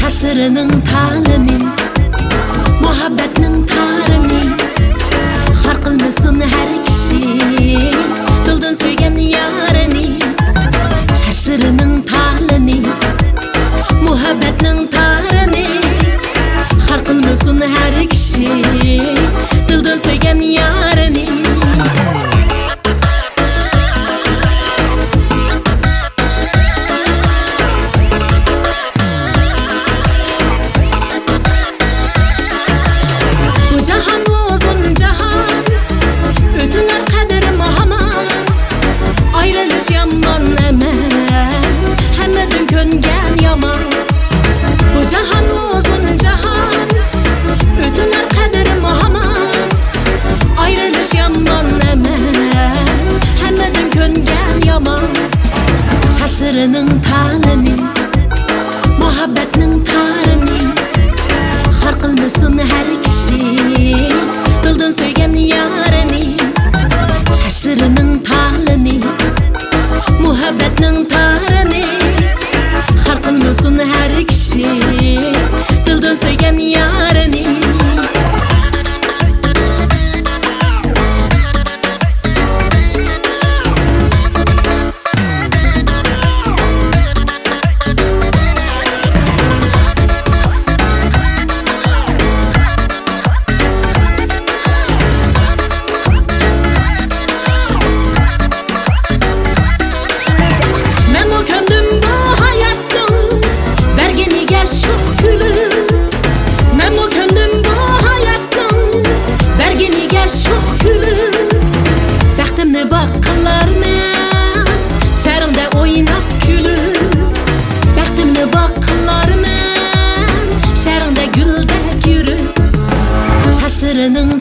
Saçlarının talini, muhabbetinin tarını, har kılmasın her kişi, dıldan söygen yarını. Saçlarının talini, muhabbetinin tarını, har kılmasın her kişi, dıldan söygen yarını. Saçlarının talini, muhabbetinin tarını, har kılmasın her kişi, dıldan söygen yarını. Saçlarının talini, muhabbetinin tarını, har kılmasın her kişi, dıldan söygen yarını. Saçlarının